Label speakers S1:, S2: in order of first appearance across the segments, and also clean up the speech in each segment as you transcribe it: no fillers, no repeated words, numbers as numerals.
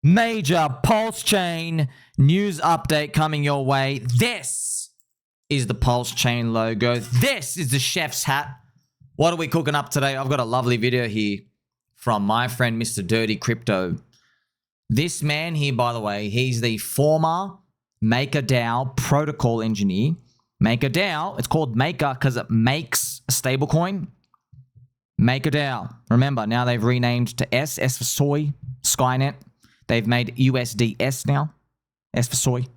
S1: Major PulseChain news update coming your way. This is the PulseChain logo. This is the chef's hat. What are we cooking up today? I've got a lovely video here from my friend Mr. Dirty Crypto. This man here, by the way, he's the former MakerDAO protocol engineer. MakerDAO, it's called Maker because it makes a stablecoin. MakerDAO. Remember, now they've renamed to S for Soy, Skynet. They've made USDS now, S for Soy.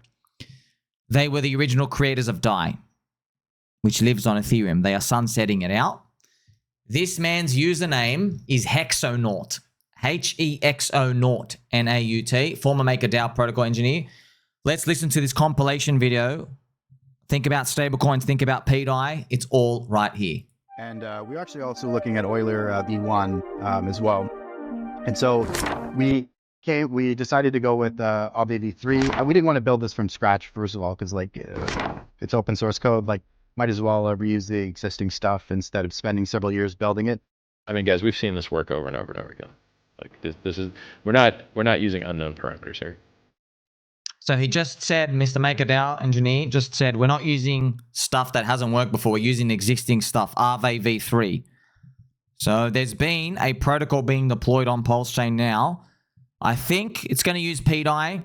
S1: They were the original creators of DAI, which lives on Ethereum. They are sunsetting it out. This man's username is Hexonaut. Hexonaut, N-A-U-T, former MakerDAO protocol engineer. Let's listen to this compilation video. Think about stablecoins, think about pDAI. It's all right here.
S2: And we're actually also looking at Euler V1 as well. And so we decided to go with Updates V3. We didn't want to build this from scratch, first of all, because it's open source code. Might as well reuse the existing stuff instead of spending several years building it.
S3: I mean, guys, we've seen this work over and over and over again. This is we're not using unknown parameters here.
S1: So he just said, Mr. MakerDAO engineer just said, we're not using stuff that hasn't worked before. We're using existing stuff, Updates V3. So there's been a protocol being deployed on PulseChain now. I think it's going to use pDAI.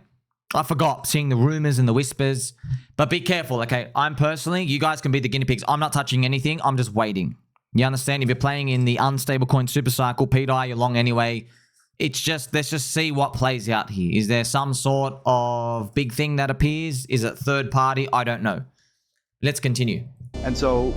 S1: I forgot, seeing the rumors and the whispers. But be careful, okay? I'm personally, you guys can be the guinea pigs. I'm not touching anything. I'm just waiting. You understand? If you're playing in the unstable coin SuperCycle, pDAI, you're long anyway. It's just, let's just see what plays out here. Is there some sort of big thing that appears? Is it third party? I don't know. Let's continue.
S2: And so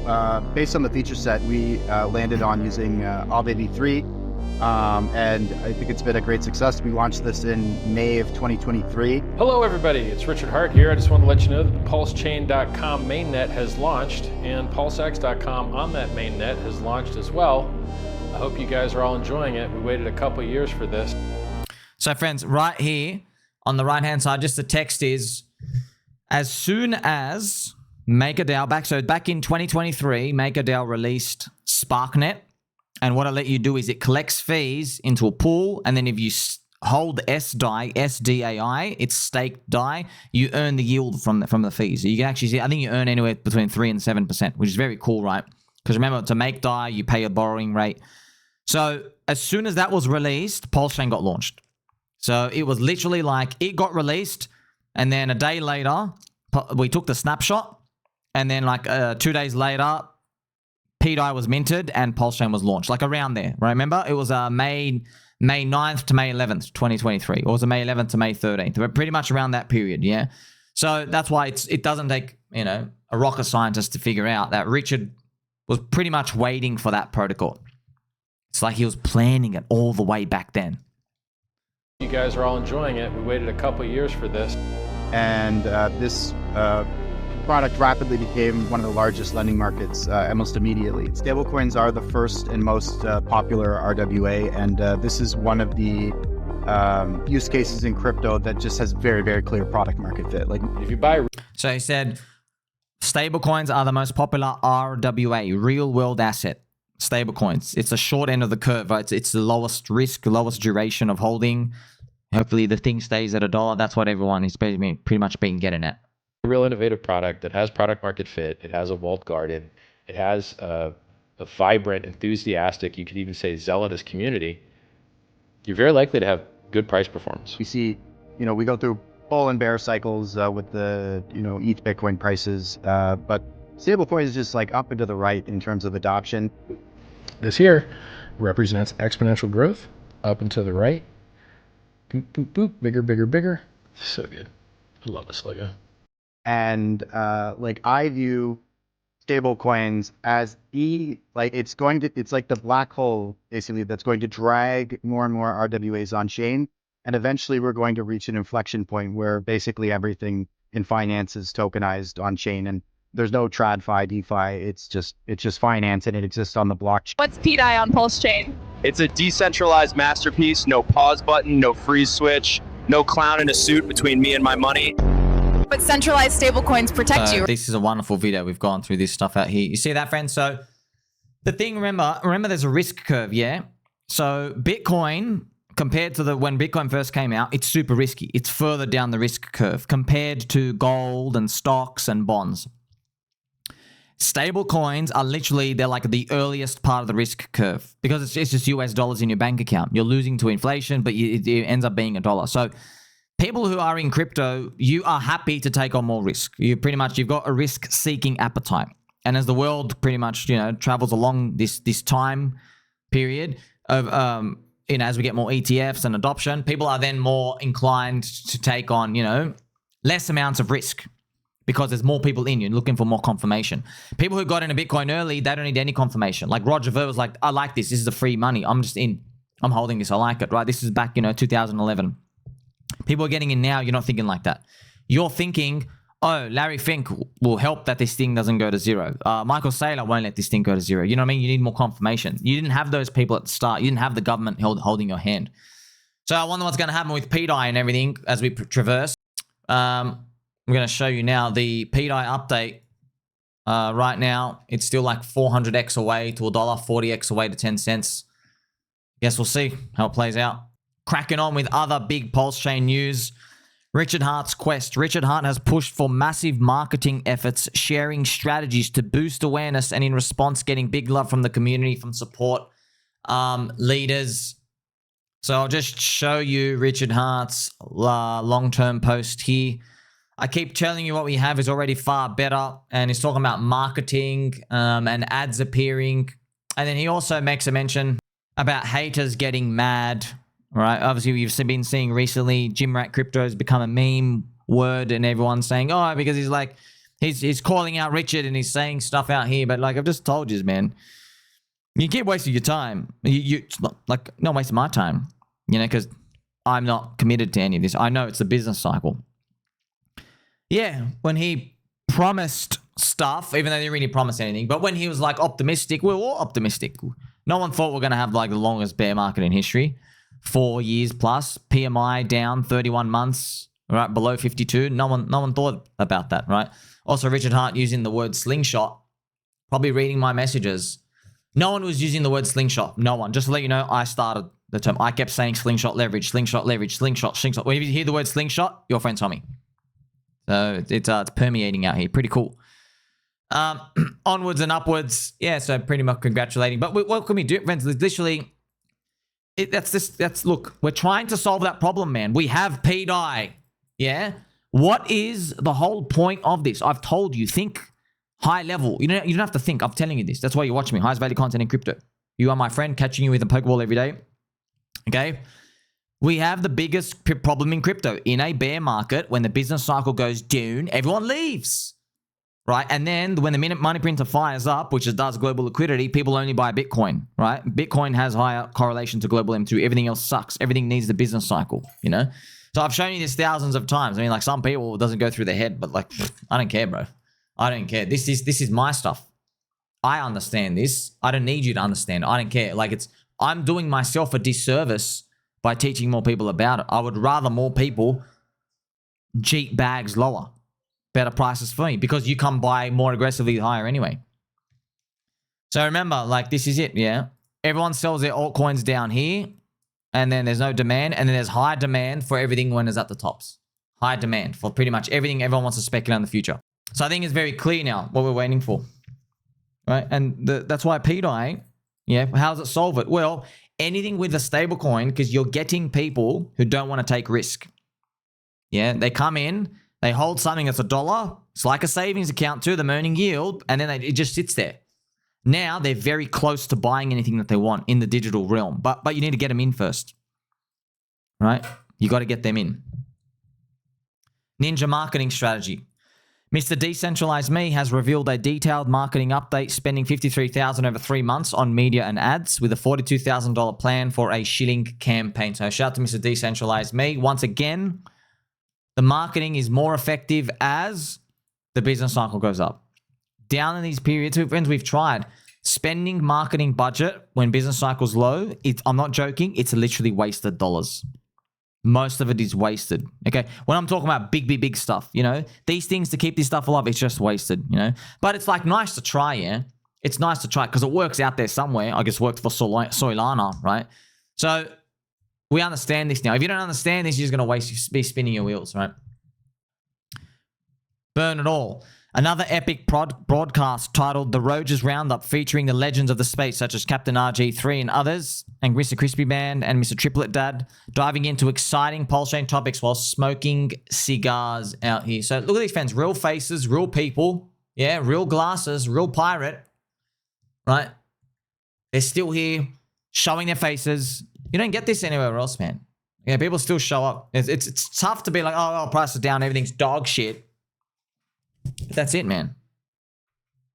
S2: based on the feature set, we landed on using Updates V3. And I think it's been a great success. We launched this in May of 2023.
S4: Hello, everybody. It's Richard Hart here. I just want to let you know that the PulseChain.com mainnet has launched, and PulseX.com on that mainnet has launched as well. I hope you guys are all enjoying it. We waited a couple years for this.
S1: So, friends, right here on the right-hand side, just the text is, as soon as MakerDAO, back in 2023, MakerDAO released SparkNet. And what I let you do is it collects fees into a pool, and then if you hold SDAI, SDAI, it's staked DAI, you earn the yield from the fees. So you can actually see, I think you earn anywhere between 3 and 7%, which is very cool, right? Because remember, to make DAI, you pay a borrowing rate. So as soon as that was released, PulseChain got launched. So it was literally like, it got released, and then a day later, we took the snapshot, and then 2 days later, pDAI was minted and PulseChain was launched, around there, right? Remember, it was May 9th to May 11th, 2023, or was it May 11th to May 13th? We're pretty much around that period, yeah? So that's why it doesn't take, a rocket scientist to figure out that Richard was pretty much waiting for that protocol. It's like he was planning it all the way back then.
S4: You guys are all enjoying it. We waited a couple years for this.
S2: And this product rapidly became one of the largest lending markets almost immediately. Stablecoins are the first and most popular RWA, and this is one of the use cases in crypto that just has very, very clear product market fit.
S4: If you buy...
S1: So he said, stablecoins are the most popular RWA, real world asset. Stablecoins. It's the short end of the curve, right? It's the lowest risk, lowest duration of holding. Hopefully the thing stays at $1. That's what everyone is pretty much been getting at.
S3: A real innovative product that has product market fit. It has a walled garden. It has a vibrant, enthusiastic, you could even say zealotous community. You're very likely to have good price performance.
S2: We see, we go through bull and bear cycles with the, ETH Bitcoin prices, but stablecoin is just up and to the right in terms of adoption.
S5: This here represents exponential growth, up and to the right. Boop, boop, boop, bigger, bigger, bigger. So good. I love this logo.
S2: And I view stablecoins as it's like the black hole, basically, that's going to drag more and more RWAs on chain. And eventually we're going to reach an inflection point where basically everything in finance is tokenized on chain, and there's no TradFi, DeFi. It's just finance, and it exists on the blockchain.
S6: What's pDAI on PulseChain?
S7: It's a decentralized masterpiece. No pause button, no freeze switch, no clown in a suit between me and my money.
S6: But centralized stablecoins protect you.
S1: This is a wonderful video. We've gone through this stuff out here. You see that, friends? So the thing, remember there's a risk curve, yeah? So Bitcoin compared to when Bitcoin first came out, it's super risky. It's further down the risk curve compared to gold and stocks and bonds. Stable coins are literally, they're like the earliest part of the risk curve because it's just US dollars in your bank account. You're losing to inflation, but it ends up being a dollar. So people who are in crypto, you are happy to take on more risk. You've got a risk-seeking appetite. And as the world pretty much, travels along this time period of, as we get more ETFs and adoption, people are then more inclined to take on, less amounts of risk. Because there's more people in you looking for more confirmation. People who got into Bitcoin early, they don't need any confirmation. Like Roger Ver was like, I like this. This is the free money. I'm just in. I'm holding this. I like it, right? This is back, 2011. People are getting in now. You're not thinking like that. You're thinking, oh, Larry Fink will help that this thing doesn't go to zero. Michael Saylor won't let this thing go to zero. You know what I mean? You need more confirmation. You didn't have those people at the start. You didn't have the government holding your hand. So I wonder what's going to happen with pDAI and everything as we traverse. I'm going to show you now the pDAI update. Right now, it's still like 400x away to $1, 40x away to 10 cents. Guess we'll see how it plays out. Cracking on with other big PulseChain news. Richard Hart's quest. Richard Hart has pushed for massive marketing efforts, sharing strategies to boost awareness, and in response, getting big love from the community, from support leaders. So I'll just show you Richard Hart's long-term post here. I keep telling you what we have is already far better, and he's talking about marketing and ads appearing. And then he also makes a mention about haters getting mad, right? Obviously, we've been seeing recently Jim Rat Crypto has become a meme word, and everyone's saying, oh, because he's calling out Richard and he's saying stuff out here. But like I've just told you, man, you keep wasting your time. It's not wasting my time, because I'm not committed to any of this. I know it's a business cycle. Yeah, when he promised stuff, even though they didn't really promise anything, but when he was like optimistic, we were all optimistic. No one thought we were going to have like the longest bear market in history. 4 years plus, PMI down 31 months, right, below 52. No one thought about that, right? Also, Richard Hart using the word slingshot, probably reading my messages. No one was using the word slingshot. No one. Just to let you know, I started the term. I kept saying slingshot leverage, slingshot leverage, slingshot, slingshot. When you hear the word slingshot, your friend Sommi. So it's permeating out here. Pretty cool. Onwards and upwards. Yeah, so pretty much congratulating. But what can we do, friends? Literally, look, we're trying to solve that problem, man. We have pDAI. Yeah? What is the whole point of this? I've told you, think high level. You don't have to think. I'm telling you this. That's why you're watching me. Highest value content in crypto. You are my friend, catching you with a Pokeball every day. Okay? We have the biggest problem in crypto. In a bear market, when the business cycle goes down, everyone leaves, right? And then when the money printer fires up, which does global liquidity, people only buy Bitcoin, right? Bitcoin has higher correlation to global M2. Everything else sucks. Everything needs the business cycle, So I've shown you this thousands of times. I mean, like some people, it doesn't go through their head, but like, I don't care, bro. I don't care. This is my stuff. I understand this. I don't need you to understand. I don't care. Like I'm doing myself a disservice by teaching more people about it. I would rather more people cheat bags lower. Better prices for me. Because you come buy more aggressively higher anyway. So remember, like this is it, yeah? Everyone sells their altcoins down here. And then there's no demand. And then there's high demand for everything when it's at the tops. High demand for pretty much everything everyone wants to speculate in the future. So I think it's very clear now what we're waiting for. Right? And that's why pDAI, yeah, how does it solve it? Well, anything with a stable coin, because you're getting people who don't want to take risk. Yeah, they come in, they hold something that's $1. It's like a savings account too, them earning yield, and then it just sits there. Now they're very close to buying anything that they want in the digital realm, but you need to get them in first, right? You got to get them in. Ninja marketing strategy. Mr. Decentralized Me has revealed a detailed marketing update, spending $53,000 over 3 months on media and ads with a $42,000 plan for a shilling campaign. So shout out to Mr. Decentralized Me. Once again, the marketing is more effective as the business cycle goes up. Down in these periods, friends, we've tried spending marketing budget when business cycle's low. I'm not joking. It's literally wasted dollars. Most of it is wasted. Okay. When I'm talking about big stuff, these things to keep this stuff alive, it's just wasted, But it's like nice to try, yeah? It's nice to try because it works out there somewhere. I guess worked for Solana, right? So We understand this now. If you don't understand this, you're just going to be spinning your wheels, right? Burn it all. Another epic broadcast titled The Roges Roundup, featuring the legends of the space such as Captain RG3 and others, and Mr. Crispy Band and Mr. Triplet Dad, diving into exciting PulseChain topics while smoking cigars out here. So look at these fans. Real faces, real people. Yeah, real glasses, real pirate. Right? They're still here, showing their faces. You don't get this anywhere else, man. Yeah, people still show up. It's tough to be like, oh, price is down, everything's dog shit. But that's it, man.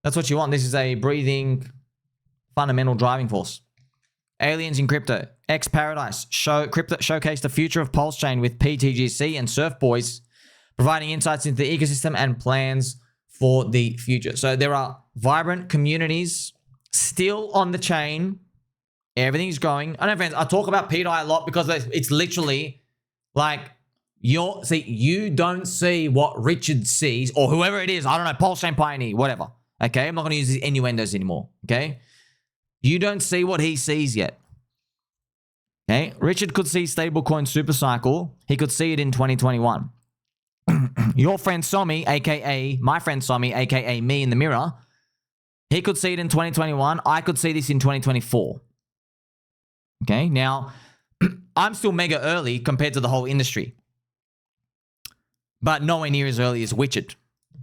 S1: That's what you want. This is a breathing, fundamental driving force. Aliens in crypto. X Paradise. Showcase the future of PulseChain with PTGC and Surf Boys, providing insights into the ecosystem and plans for the future. So there are vibrant communities still on the chain. Everything's growing. I know, friends, I talk about pDAI a lot because it's literally like, you don't see what Richard sees, or whoever it is. I don't know, PulseChain Pioneer, whatever. Okay, I'm not going to use these innuendos anymore. Okay, you don't see what he sees yet. Okay, Richard could see StableCoin SuperCycle. He could see it in 2021. Your friend Sommi, aka my friend Sommi, aka me in the mirror, he could see it in 2021. I could see this in 2024. Okay, now I'm still mega early compared to the whole industry, but nowhere near as early as Richard.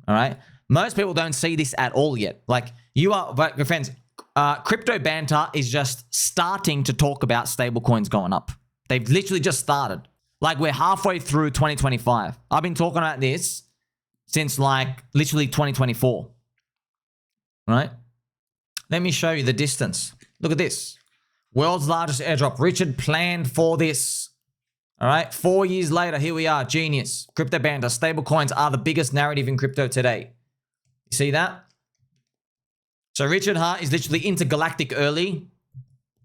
S1: All right. Most people don't see this at all yet. Like you are, but your friends, crypto banter is just starting to talk about stablecoins going up. They've literally just started. Like we're halfway through 2025. I've been talking about this since like literally 2024. Right? Let me show you the distance. Look at this. World's largest airdrop. Richard planned for this. All right, 4 years later, here we are. Genius. Crypto banter. Stablecoins are the biggest narrative in crypto today. You see that? So Richard Hart is literally intergalactic early.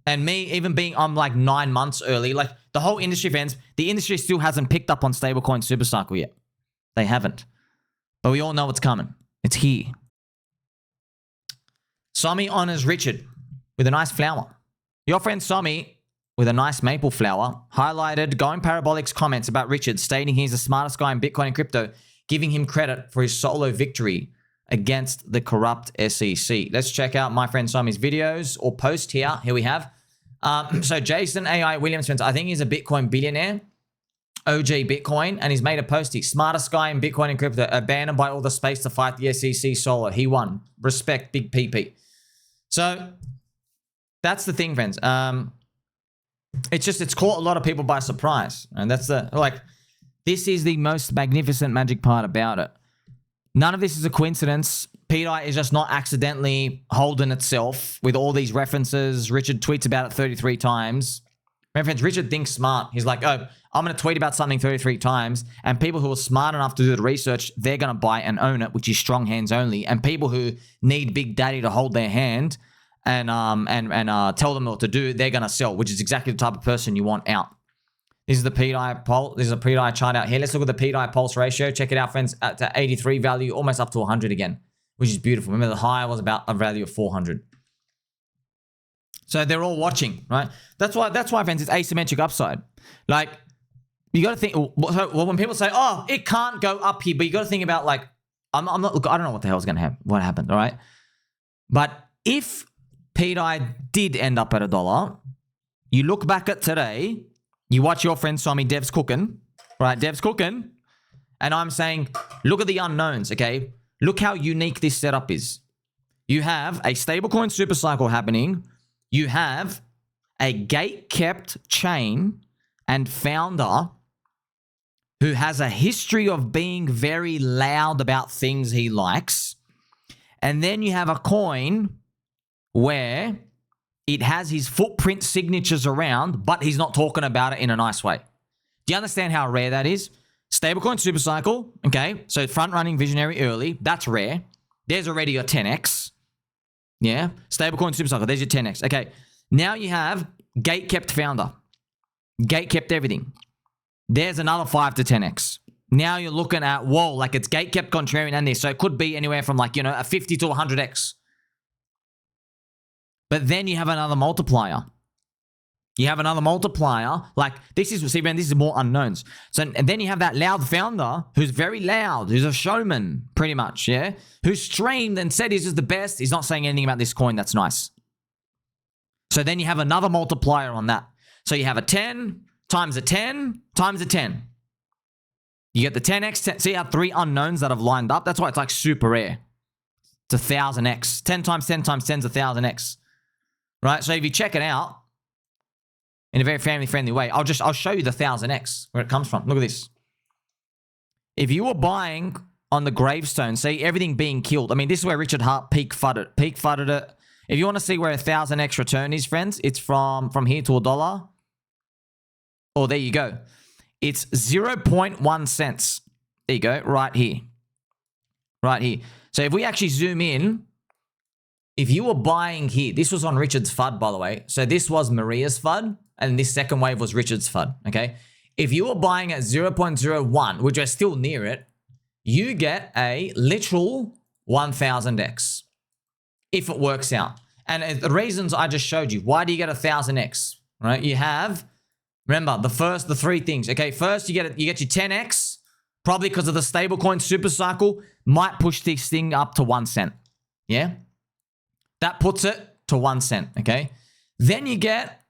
S1: And me, even being, I'm like 9 months early. Like the whole industry, fans, the industry still hasn't picked up on stablecoin supercycle yet. They haven't. But we all know what's coming. It's here. Sommi honors Richard with a nice flower. Your friend Sommi, with a nice maple flower, highlighted Going Parabolic's comments about Richard, stating he's the smartest guy in Bitcoin and crypto, giving him credit for his solo victory against the corrupt SEC. Let's check out my friend Sommi's videos or post here. Here we have. So Jason AI Williams, I think he's a Bitcoin billionaire, OG Bitcoin, and he's made a post. He's smartest guy in Bitcoin and crypto, abandoned by all the space to fight the SEC solo. He won. Respect, big PP. So that's the thing, friends. It's caught a lot of people by surprise. And that's this is the most magnificent magic part about it. None of this is a coincidence. pDAI is just not accidentally holding itself with all these references. Richard tweets about it 33 times. My friends, Richard thinks smart. He's like, oh, I'm going to tweet about something 33 times. And people who are smart enough to do the research, they're going to buy and own it, which is strong hands only. And people who need Big Daddy to hold their hand and tell them what to do, they're going to sell, which is exactly the type of person you want out. This is the pDAI pulse. This is a pDAI chart out here. Let's look at the pDAI pulse ratio. Check it out, friends. At 83 value, almost up to 100 again, which is beautiful. Remember, the high was about a value of 400. So they're all watching, right? That's why, friends, it's asymmetric upside. Like, you got to think. Well, when people say, "Oh, it can't go up here," but you got to think about like, I'm not. Look, I don't know what the hell's going to happen. What happened? All right, but if pDAI did end up at $1, you look back at today. You watch your friend Sommi, Dev's cooking, right? Dev's cooking. And I'm saying, look at the unknowns, okay? Look how unique this setup is. You have a stablecoin supercycle happening. You have a gate-kept chain and founder who has a history of being very loud about things he likes. And then you have a coin where it has his footprint signatures around, but he's not talking about it in a nice way. Do you understand how rare that is? Stablecoin supercycle, okay? So front-running visionary early, that's rare. There's already your 10x. Yeah? Stablecoin supercycle, there's your 10x. Okay, now you have gate-kept founder. Gate-kept everything. There's another 5 to 10x. Now you're looking at, whoa, like it's gate-kept contrarian and this. So it could be anywhere from like, you know, a 50 to 100x. But then you have another multiplier. You have another multiplier. Like this is, see, man, this is more unknowns. So, and then you have that loud founder who's very loud, who's a showman, pretty much, yeah? Who streamed and said he's just the best. He's not saying anything about this coin. That's nice. So then you have another multiplier on that. So you have a 10 times a 10 times a 10. You get the 10x. 10, see how 3 unknowns that have lined up? That's why it's like super rare. It's 1000x. 10 times 10 times 10 is 1000x. Right? So if you check it out, in a very family-friendly way, I'll show you the 1000x, where it comes from. Look at this. If you were buying on the gravestone, see everything being killed. I mean, this is where Richard Hart peak fudded it. If you want to see where a 1000x return is, friends, it's from here to $1. Oh, there you go. It's 0.1 cents. There you go, right here. Right here. So if we actually zoom in, if you were buying here, this was on Richard's FUD, by the way. So this was Maria's FUD, and this second wave was Richard's FUD, okay? If you were buying at 0.01, which are still near it, you get a literal 1000x if it works out. And the reasons I just showed you, why do you get 1000x, right? You have, remember, the 3 things, okay? First, you get your 10x, probably because of the stablecoin SuperCycle, might push this thing up to 1 cent, yeah? That puts it to 1 cent, okay? Then you get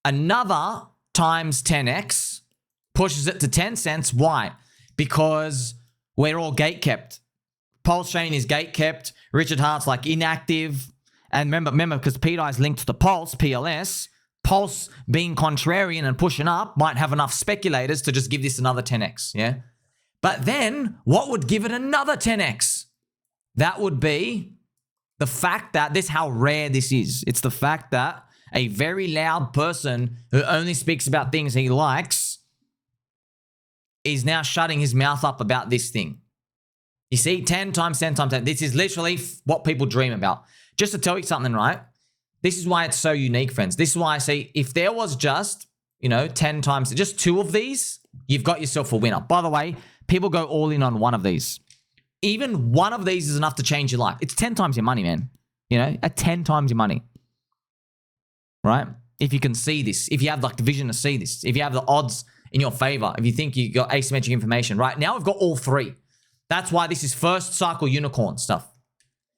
S1: another times 10x, pushes it to 10 cents. Why? Because we're all gate-kept. PulseChain is gate-kept. Richard Hart's like inactive. And remember, because pDAI is linked to Pulse, PLS, Pulse being contrarian and pushing up might have enough speculators to just give this another 10x, yeah? But then, what would give it another 10x? That would be the fact that, this is how rare this is. It's the fact that a very loud person who only speaks about things he likes is now shutting his mouth up about this thing. You see, 10 times 10 times 10. This is literally what people dream about. Just to tell you something, right? This is why it's so unique, friends. This is why I say if there was just, 10 times, just 2 of these, you've got yourself a winner. By the way, people go all in on 1 of these. Even 1 of these is enough to change your life. It's 10 times your money, man. At 10 times your money. Right? If you can see this, if you have like the vision to see this, if you have the odds in your favor, if you think you got asymmetric information, right? Now we've got all 3. That's why this is first cycle unicorn stuff.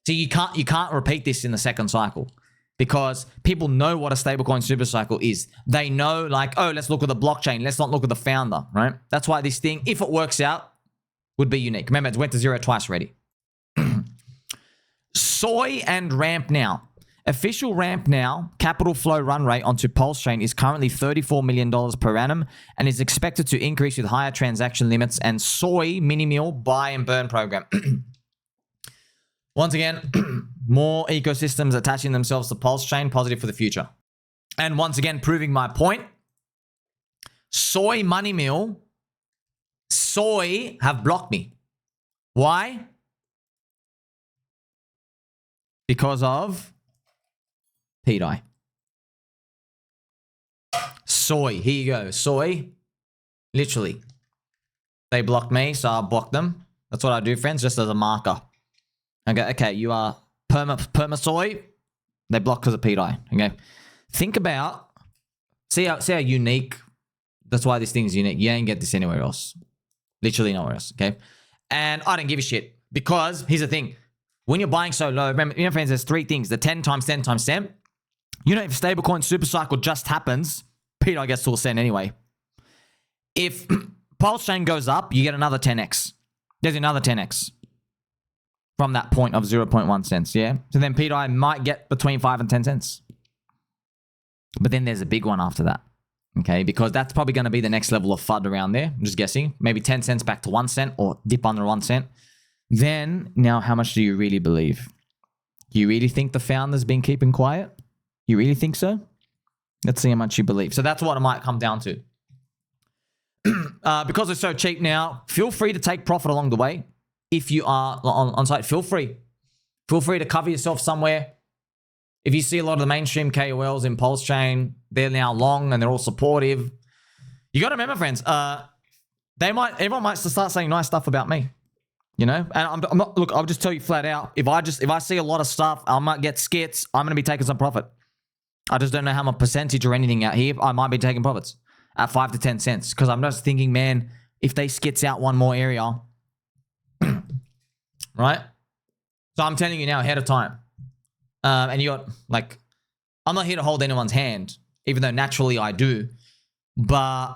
S1: So you can't repeat this in the second cycle because people know what a stablecoin SuperCycle is. They know like, oh, let's look at the blockchain. Let's not look at the founder, right? That's why this thing, if it works out, would be unique. Remember, it went to 0 twice already. Soy and Ramp Now. Official Ramp Now capital flow run rate onto PulseChain is currently $34 million per annum and is expected to increase with higher transaction limits and Soy MiniMeal buy and burn program. Once again, more ecosystems attaching themselves to PulseChain, positive for the future. And once again, proving my point, Soy MiniMeal, Soy have blocked me. Why? Because of pDAI. Soy, here you go. Soy, literally. They blocked me, so I blocked them. That's what I do, friends, just as a marker. Okay, you are perma soy. They block because of pDAI. Okay, think about, see how unique. That's why this thing is unique. You ain't get this anywhere else. Literally nowhere else. Okay, and I don't give a shit because here's the thing: when you're buying so low, remember, friends, there's 3 things: the 10 times 10 times 10. If stablecoin SuperCycle just happens, pDAI gets to a cent anyway. If PulseChain goes up, you get another 10x. There's another 10x. From that point of 0.1 cents, yeah? So then pDAI might get between 5 and 10 cents. But then there's a big one after that, okay? Because that's probably going to be the next level of FUD around there. I'm just guessing. Maybe 10 cents back to 1 cent or dip under 1 cent. Then, now how much do you really believe? Do you really think the founder's been keeping quiet? You really think so? Let's see how much you believe. So that's what it might come down to. Because it's so cheap now, feel free to take profit along the way. If you are on site, feel free. Feel free to cover yourself somewhere. If you see a lot of the mainstream KOLs in PulseChain, they're now long and they're all supportive. You got to remember, friends, everyone might start saying nice stuff about me. And I'm not, look, I'll just tell you flat out, if I see a lot of stuff, I might get skits, I'm going to be taking some profit. I just don't know how much percentage or anything out here. I might be taking profits at 5 to 10 cents because I'm just thinking, man, if they skits out one more area, right? So I'm telling you now ahead of time. And you got, like, I'm not here to hold anyone's hand, even though naturally I do. But,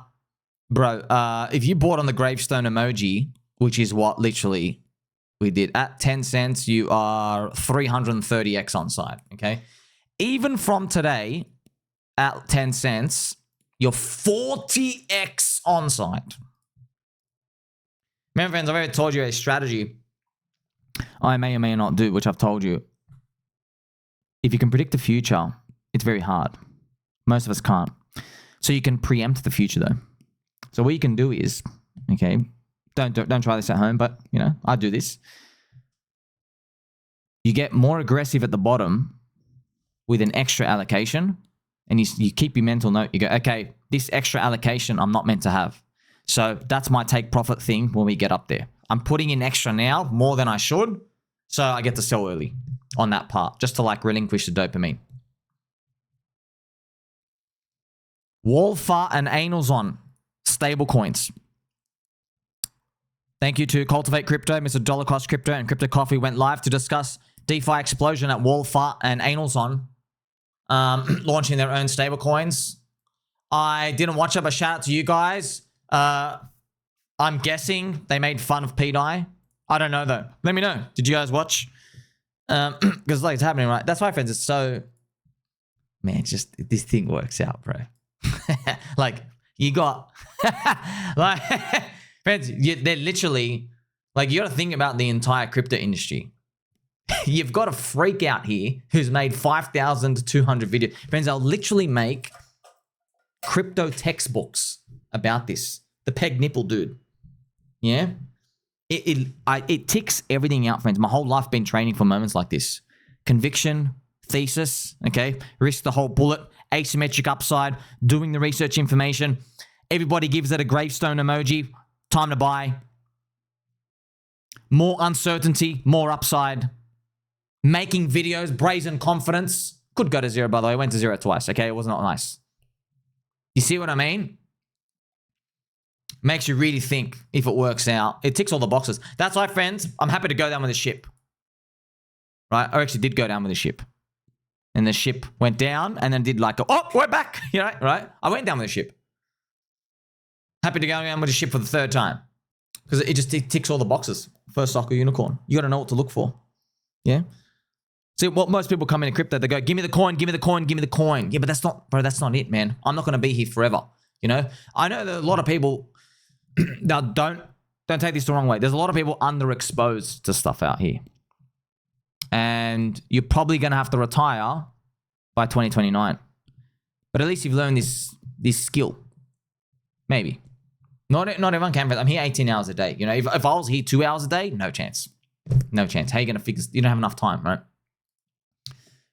S1: bro, if you bought on the gravestone emoji, which is what literally we did, at 10 cents, you are 330x on side, okay? Even from today, at 10 cents, you're 40x on side. Remember, friends, I've already told you a strategy I may or may not do, which I've told you. If you can predict the future, it's very hard. Most of us can't. So you can preempt the future, though. So what you can do is, okay, don't try this at home, but, you know, I do this. You get more aggressive at the bottom with an extra allocation, and you keep your mental note. You go, okay, this extra allocation I'm not meant to have. So that's my take profit thing when we get up there. I'm putting in extra now, more than I should, so I get to sell early on that part, just to like relinquish the dopamine. Wall fart and anals on stablecoins. Thank you to Cultivate Crypto, Mr. Dollar Cost Crypto, and Crypto Coffee went live to discuss DeFi explosion at Wall fart and anals on, launching their own stablecoins. I didn't watch it, but shout out to you guys. I'm guessing they made fun of pDAI. I don't know though. Let me know. Did you guys watch? Because like it's happening, right? That's why, friends, it's so, man, just this thing works out, bro. Like you got like friends, they're literally like, you got to think about the entire crypto industry. You've got a freak out here who's made 5,200 videos. Friends, I'll literally make crypto textbooks about this. The peg nipple dude. Yeah? It ticks everything out, friends. My whole life been training for moments like this. Conviction, thesis, okay? Risk the whole bullet, asymmetric upside, doing the research information. Everybody gives it a gravestone emoji. Time to buy. More uncertainty, more upside. Making videos, brazen confidence. Could go to zero, by the way. Went to zero twice, okay? It was not nice. You see what I mean? Makes you really think if it works out. It ticks all the boxes. That's why, friends, I'm happy to go down with the ship. Right? I actually did go down with the ship. And the ship went down and then did like, oh, we're back. You know, right? I went down with the ship. Happy to go down with the ship for the third time. Because it just ticks all the boxes. First soccer unicorn. You got to know what to look for. Yeah? See, what most people come into crypto, they go, give me the coin, give me the coin, give me the coin. Yeah, but that's not, bro, that's not it, man. I'm not going to be here forever. You know? I know that a lot of people, now don't take this the wrong way. There's a lot of people underexposed to stuff out here. And you're probably going to have to retire by 2029. But at least you've learned this skill. Maybe. Not everyone can, but I'm here 18 hours a day. You know, if I was here 2 hours a day, no chance. No chance. How are you going to figure? You don't have enough time, right?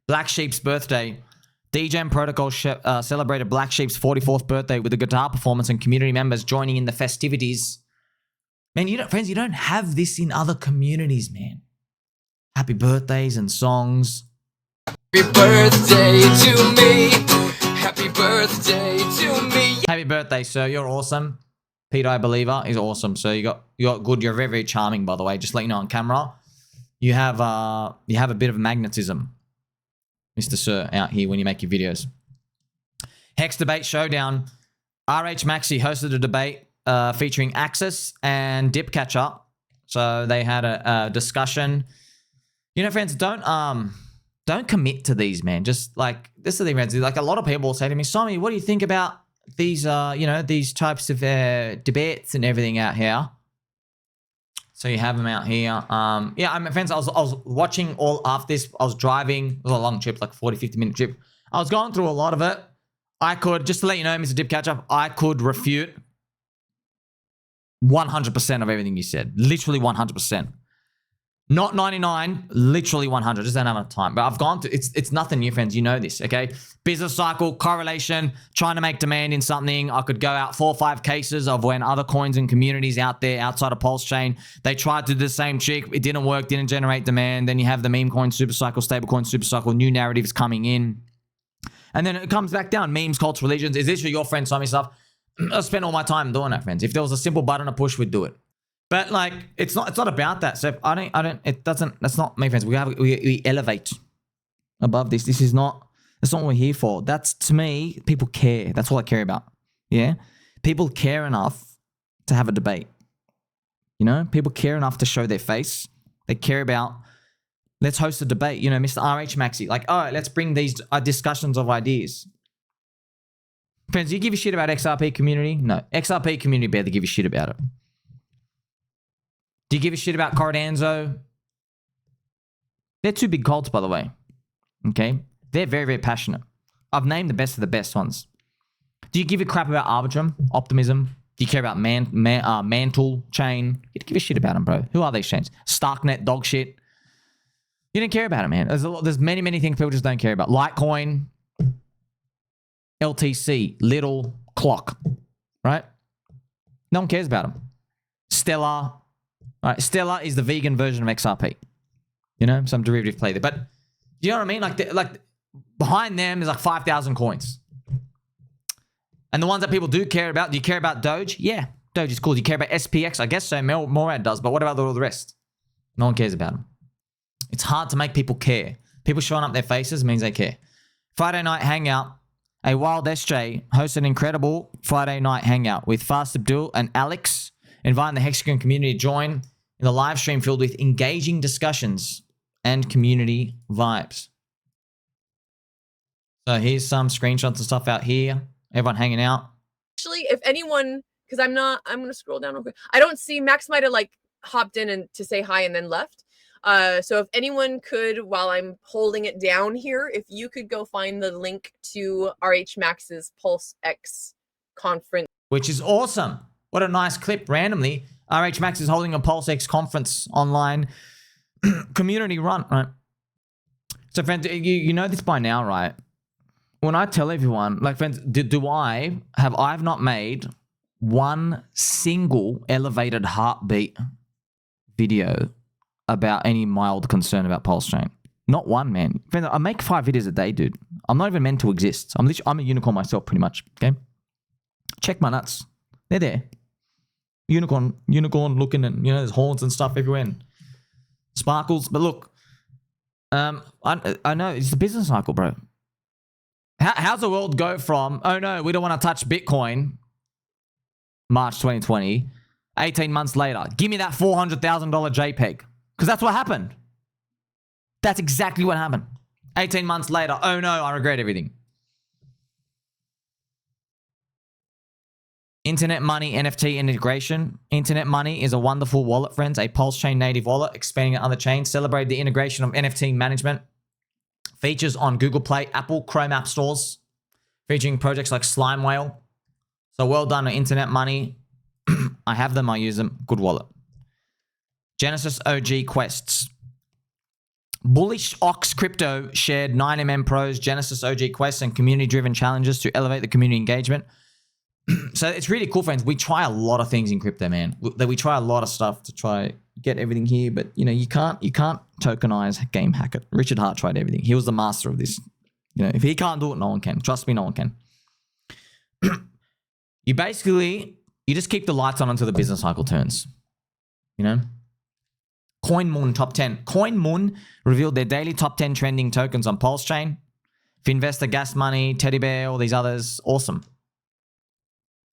S1: Blacksheep's birthday. DJM Protocol celebrated Blacksheep's 44th birthday with a guitar performance and community members joining in the festivities. Man, friends, you don't have this in other communities, man. Happy birthdays and songs.
S8: Happy birthday to me. Happy birthday to me.
S1: Happy birthday, sir. You're awesome. pDAI believer is awesome. So you got good. You're very, very charming, by the way. Just let you know on camera. You have a bit of magnetism, Mr. Sir, out here when you make your videos. HEX Debate Showdown. RH Maxi hosted a debate featuring Axis and Dipcatcher. So they had a discussion. You know, friends, don't commit to these, man. Just like, this is the thing, friends. Like, a lot of people will say to me, Sommi, what do you think about these, these types of debates and everything out here? So you have them out here. Yeah, I mean, friends, I was watching all after this. I was driving. It was a long trip, like 40, 50-minute trip. I was going through a lot of it. I could, just to let you know, Mr. Dipcatcher, I could refute 100% of everything you said. Literally 100%. Not 99, literally 100. Just don't have enough time. But I've gone to, it's nothing new, friends. You know this, okay? Business cycle, correlation, trying to make demand in something. I could go out 4 or 5 cases of when other coins and communities out there outside of PulseChain, they tried to do the same trick. It didn't work, didn't generate demand. Then you have the meme coin, SuperCycle, StableCoin, SuperCycle, new narratives coming in. And then it comes back down. Memes, cults, religions. Is this your friend, Sommi stuff? I spend all my time doing that, friends. If there was a simple button to push, we'd do it. But like, it's not about that. So that's not me, friends. We elevate above this. That's not what we're here for. That's, to me, people care. That's all I care about. Yeah. People care enough to have a debate. You know, people care enough to show their face. They care about, let's host a debate. You know, Mr. RH Maxi, like, all right, let's bring these discussions of ideas. Friends, do you give a shit about XRP community? No. XRP community barely give a shit about it. Do you give a shit about Cordanzo? They're two big cults, by the way. Okay? They're very, very passionate. I've named the best of the best ones. Do you give a crap about Arbitrum, Optimism? Do you care about Mantle Chain? You don't give a shit about them, bro. Who are these chains? Starknet, dog shit. You don't care about it, man. There's many, many things people just don't care about. Litecoin, LTC, Little, Clock, right? No one cares about them. Stellar. All right, Stellar is the vegan version of XRP. You know, some derivative play there. But you know what I mean? Like behind them is like 5,000 coins. And the ones that people do care about, do you care about Doge? Yeah, Doge is cool. Do you care about SPX? I guess so. Morad does. But what about all the rest? No one cares about them. It's hard to make people care. People showing up their faces means they care. Friday night hangout. A Wild SJ hosted an incredible Friday night hangout with Fast Abdul and Alex, inviting the Hexagon community to join in the live stream filled with engaging discussions and community vibes. So here's some screenshots and stuff out here. Everyone hanging out.
S9: Actually, if anyone, because I'm going to scroll down real quick. I don't see, Max might have like hopped in and to say hi and then left. So if anyone could, while I'm holding it down here, if you could go find the link to RH Max's PulseX Conference.
S1: Which is awesome. What a nice clip randomly. RH Max is holding a PulseX Conference online community run, right? So friends, you know this by now, right? When I tell everyone, like friends, I've not made one single elevated heartbeat video about any mild concern about PulseChain. Not one, man. Friends, I make 5 videos a day, dude. I'm not even meant to exist. I'm a unicorn myself, pretty much, okay? Check my nuts. They're there. Unicorn looking, and you know, there's horns and stuff everywhere and sparkles. But look, I know it's the business cycle, bro. How's the world go from, oh no, we don't want to touch Bitcoin, March 2020, 18 months later, give me that $400,000 JPEG. Because that's what happened. That's exactly what happened. 18 months later, oh no, I regret everything. InternetMoney NFT integration. InternetMoney is a wonderful wallet, friends. A PulseChain native wallet, expanding on other chains. Celebrate the integration of NFT management. Features on Google Play, Apple, Chrome app stores. Featuring projects like Slime Whale. So well done to InternetMoney. I have them, I use them. Good wallet. Genesis OG quests. Bullish Ox Crypto shared 9mm Pro's Genesis OG quests and community-driven challenges to elevate the community engagement. So it's really cool, friends. We try a lot of things in crypto, man. We try a lot of stuff to try get everything here, but you know, you can't tokenize game hack it. Richard Hart tried everything. He was the master of this. You know, if he can't do it, no one can. Trust me, no one can. You just keep the lights on until the business cycle turns. You know? CoinMoon top 10. CoinMoon revealed their daily top 10 trending tokens on PulseChain. If investor, gas money, teddy bear, all these others, awesome.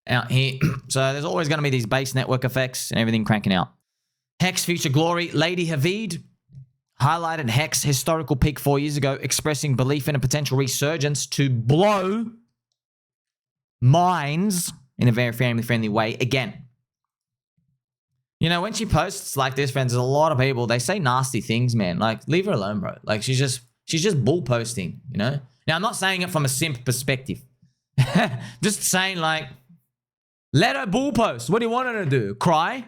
S1: Out here. So there's always going to be these base network effects and everything cranking out. Hex Future Glory. Lady Hviid highlighted Hex historical peak 4 years ago, expressing belief in a potential resurgence to blow minds in a very family-friendly way again. You know, when she posts like this, friends, there's a lot of people, they say nasty things, man. Like, leave her alone, bro. Like, she's just bull posting, you know? Now, I'm not saying it from a simp perspective. Just saying, like, let her bull post. What do you want her to do? Cry?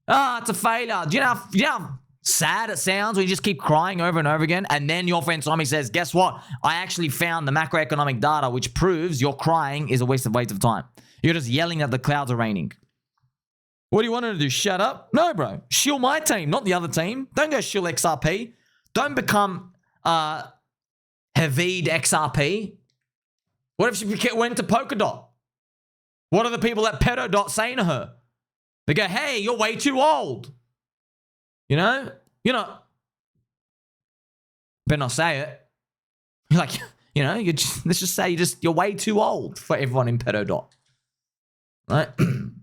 S1: Ah, it's a failure. Do you know how sad it sounds when you just keep crying over and over again? And then your friend Sommi says, guess what? I actually found the macroeconomic data which proves your crying is a waste of time. You're just yelling that the clouds are raining. What do you want her to do? Shut up? No, bro. Shill my team, not the other team. Don't go shill XRP. Don't become Hviid XRP. What if she went to Polkadot? What are the people at PedoDot saying to her? They go, hey, you're way too old. You know? You're not. Better not say it. You're like, you know, let's just say you're way too old for everyone in PedoDot. Right?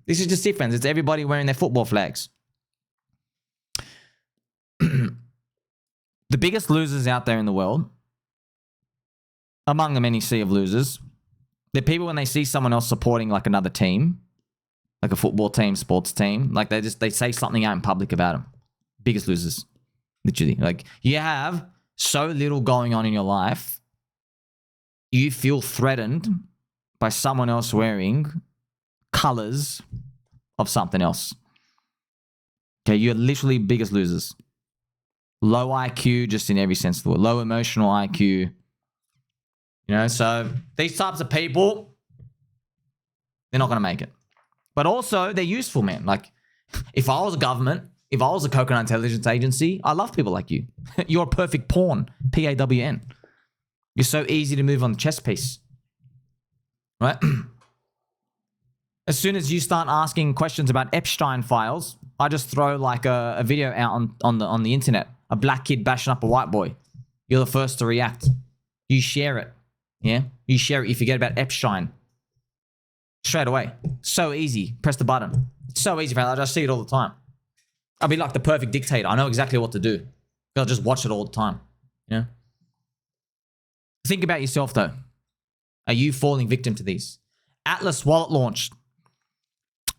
S1: This is just different. It's everybody wearing their football flags. The biggest losers out there in the world, among the many sea of losers, they're people when they see someone else supporting like another team, like a football team, sports team, like they say something out in public about them. Biggest losers, literally. Like you have so little going on in your life, you feel threatened by someone else wearing colors of something else. Okay, you're literally biggest losers. Low IQ, just in every sense of the word. Low emotional IQ. You know, so these types of people, they're not going to make it. But also, they're useful, man. Like, if I was a government, if I was a coconut intelligence agency, I love people like you. You're a perfect pawn. P-A-W-N. You're so easy to move on the chess piece. Right? As soon as you start asking questions about Epstein files, I just throw like a video out on the internet. A black kid bashing up a white boy. You're the first to react. You share it. Yeah? You share it. You forget about Epstein. Straight away. So easy. Press the button. It's so easy, I just see it all the time. I'll be like the perfect dictator. I know exactly what to do. I'll just watch it all the time. You know? Think about yourself, though. Are you falling victim to these? Atlas Wallet launched.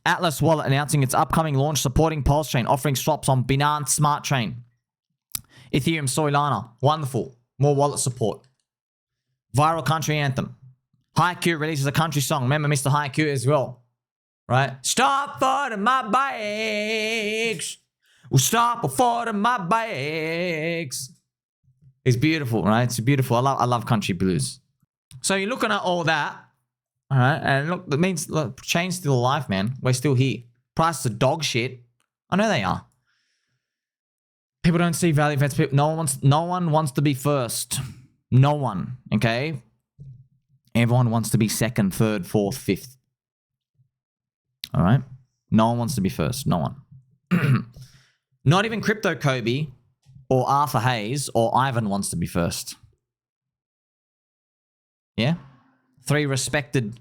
S1: Atlas Wallet announcing its upcoming launch supporting PulseChain, offering swaps on Binance Smart Chain. Ethereum Solana. Wonderful. More wallet support. Viral country anthem. Haiku releases a country song. Remember Mr. Haiku as well. Right? Stop for my bags. We'll stop for my bags. It's beautiful, right? It's beautiful. I love country blues. So you're looking at all that. All right? And look, that means look, chain's still alive, man. We're still here. Prices are dog shit. I know they are. People don't see value events. No one wants to be first. No one, okay? Everyone wants to be second, third, fourth, fifth. All right? No one wants to be first. No one. Not even Crypto Kobe or Arthur Hayes or Ivan wants to be first. Yeah? 3 respected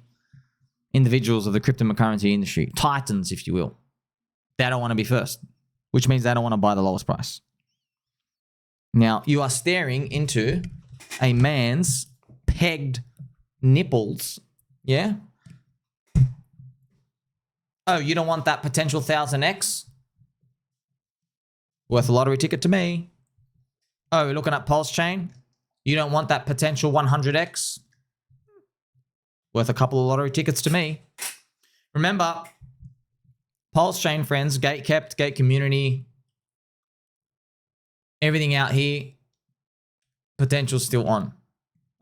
S1: individuals of the cryptocurrency industry. Titans, if you will. They don't want to be first, which means they don't want to buy the lowest price. Now, you are staring into a man's pegged nipples. Yeah? Oh, you don't want that potential 1000x? Worth a lottery ticket to me. Oh, you're looking at PulseChain? You don't want that potential 100x? Worth a couple of lottery tickets to me. Remember, PulseChain, friends, gate kept, gate community, everything out here, potential still on.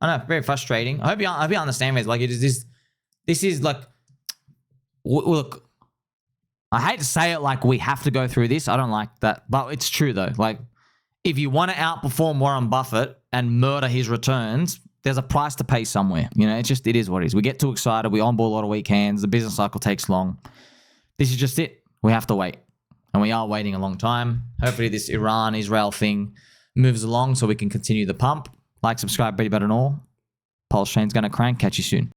S1: I know, very frustrating. I hope you understand this. Like, this is like, look, I hate to say it like we have to go through this. I don't like that, but it's true though. Like, if you want to outperform Warren Buffett and murder his returns, there's a price to pay somewhere. You know, it is what it is. We get too excited. We onboard a lot of weak hands. The business cycle takes long. This is just it. We have to wait. And we are waiting a long time. Hopefully this Iran-Israel thing moves along so we can continue the pump. Like, subscribe, better and all. PulseChain's going to crank. Catch you soon.